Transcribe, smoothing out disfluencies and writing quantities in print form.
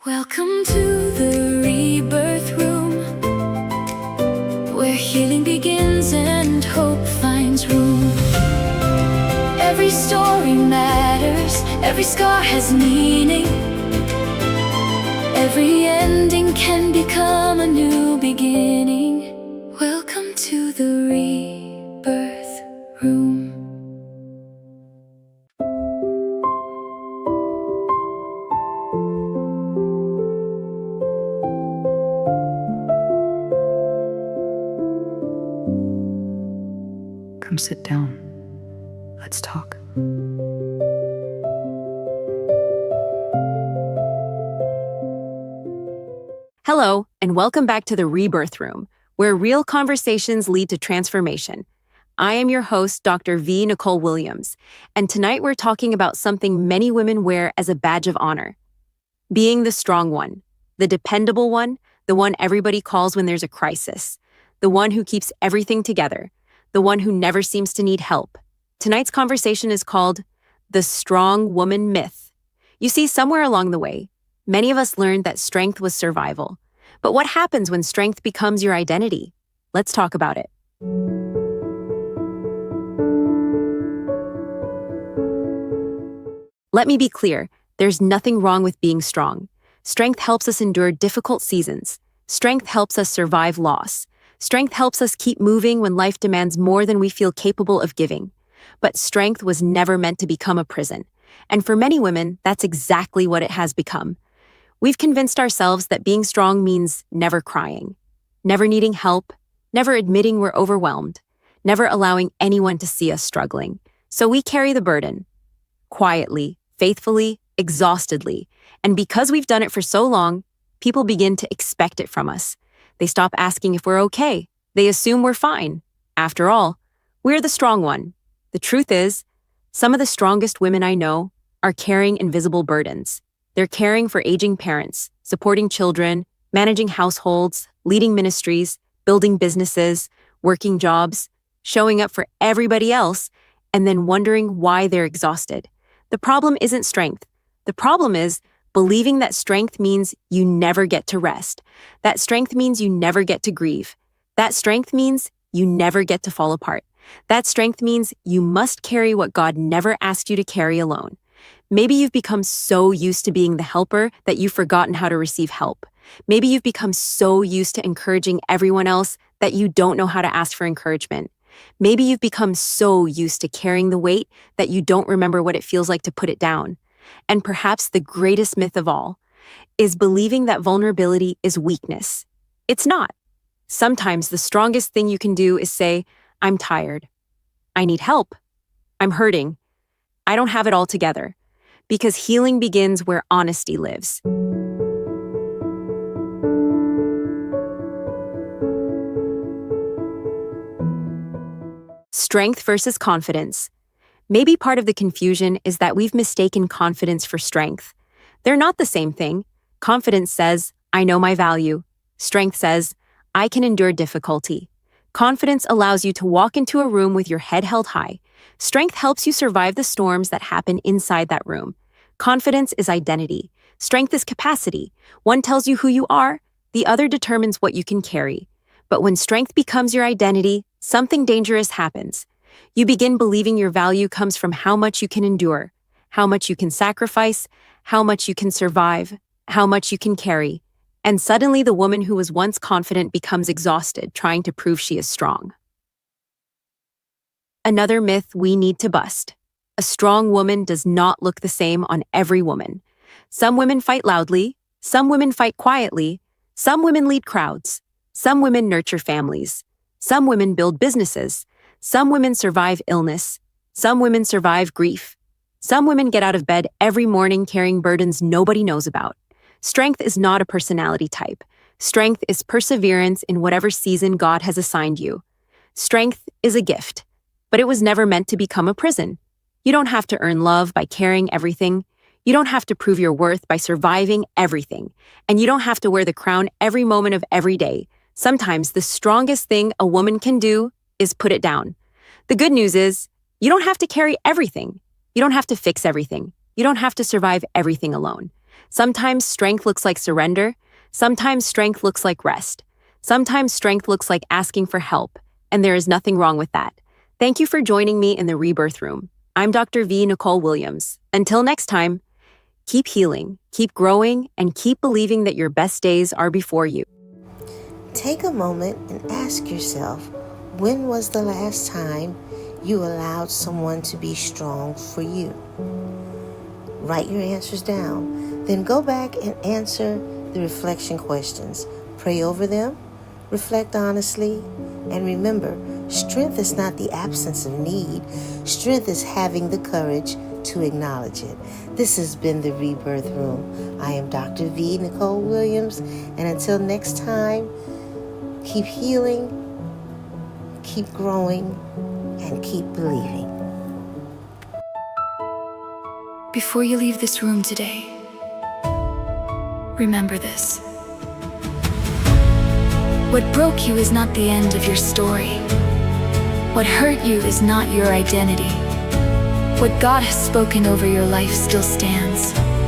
Welcome to the rebirth room, where healing begins and hope finds room. Every story matters, every scar has meaning. Every ending can become a new beginning. Welcome to the rebirth room. Come sit down. Let's talk. Hello, and welcome back to the Rebirth Room, where real conversations lead to transformation. I am your host, Dr. V. Nicole Williams, and tonight we're talking about something many women wear as a badge of honor: being the strong one, the dependable one, the one everybody calls when there's a crisis, the one who keeps everything together, the one who never seems to need help. Tonight's conversation is called The Strong Woman Myth. You see, somewhere along the way, many of us learned that strength was survival. But what happens when strength becomes your identity? Let's talk about it. Let me be clear, there's nothing wrong with being strong. Strength helps us endure difficult seasons. Strength helps us survive loss. Strength helps us keep moving when life demands more than we feel capable of giving. But strength was never meant to become a prison. And for many women, that's exactly what it has become. We've convinced ourselves that being strong means never crying, never needing help, never admitting we're overwhelmed, never allowing anyone to see us struggling. So we carry the burden, quietly, faithfully, exhaustedly. And because we've done it for so long, people begin to expect it from us. They stop asking if we're okay. They assume we're fine. After all, we're the strong one. The truth is, some of the strongest women I know are carrying invisible burdens. They're caring for aging parents, supporting children, managing households, leading ministries, building businesses, working jobs, showing up for everybody else, and then wondering why they're exhausted. The problem isn't strength. The problem is believing that strength means you never get to rest. That strength means you never get to grieve. That strength means you never get to fall apart. That strength means you must carry what God never asked you to carry alone. Maybe you've become so used to being the helper that you've forgotten how to receive help. Maybe you've become so used to encouraging everyone else that you don't know how to ask for encouragement. Maybe you've become so used to carrying the weight that you don't remember what it feels like to put it down. And perhaps the greatest myth of all is believing that vulnerability is weakness. It's not. Sometimes the strongest thing you can do is say, I'm tired. I need help. I'm hurting. I don't have it all together. Because healing begins where honesty lives. Strength versus confidence. Maybe part of the confusion is that we've mistaken confidence for strength. They're not the same thing. Confidence says, I know my value. Strength says, I can endure difficulty. Confidence allows you to walk into a room with your head held high. Strength helps you survive the storms that happen inside that room. Confidence is identity. Strength is capacity. One tells you who you are, the other determines what you can carry. But when strength becomes your identity, something dangerous happens. You begin believing your value comes from how much you can endure, how much you can sacrifice, how much you can survive, how much you can carry. And suddenly the woman who was once confident becomes exhausted, trying to prove she is strong. Another myth we need to bust. A strong woman does not look the same on every woman. Some women fight loudly, some women fight quietly, some women lead crowds, some women nurture families, some women build businesses, some women survive illness, some women survive grief. Some women get out of bed every morning carrying burdens nobody knows about. Strength is not a personality type. Strength is perseverance in whatever season God has assigned you. Strength is a gift, but it was never meant to become a prison. You don't have to earn love by carrying everything. You don't have to prove your worth by surviving everything. And you don't have to wear the crown every moment of every day. Sometimes the strongest thing a woman can do is put it down. The good news is, you don't have to carry everything. You don't have to fix everything. You don't have to survive everything alone. Sometimes strength looks like surrender. Sometimes strength looks like rest. Sometimes strength looks like asking for help, and there is nothing wrong with that. Thank you for joining me in the Rebirth Room. I'm Dr. V. Nicole Williams. Until next time, keep healing, keep growing, and keep believing that your best days are before you. Take a moment and ask yourself, when was the last time you allowed someone to be strong for you? Write your answers down. Then go back and answer the reflection questions. Pray over them, reflect honestly, and remember, strength is not the absence of need. Strength is having the courage to acknowledge it. This has been the Rebirth Room. I am Dr. V. Nicole Williams, and until next time, keep healing, keep growing, and keep believing. Before you leave this room today, remember this. What broke you is not the end of your story. What hurt you is not your identity. What God has spoken over your life still stands.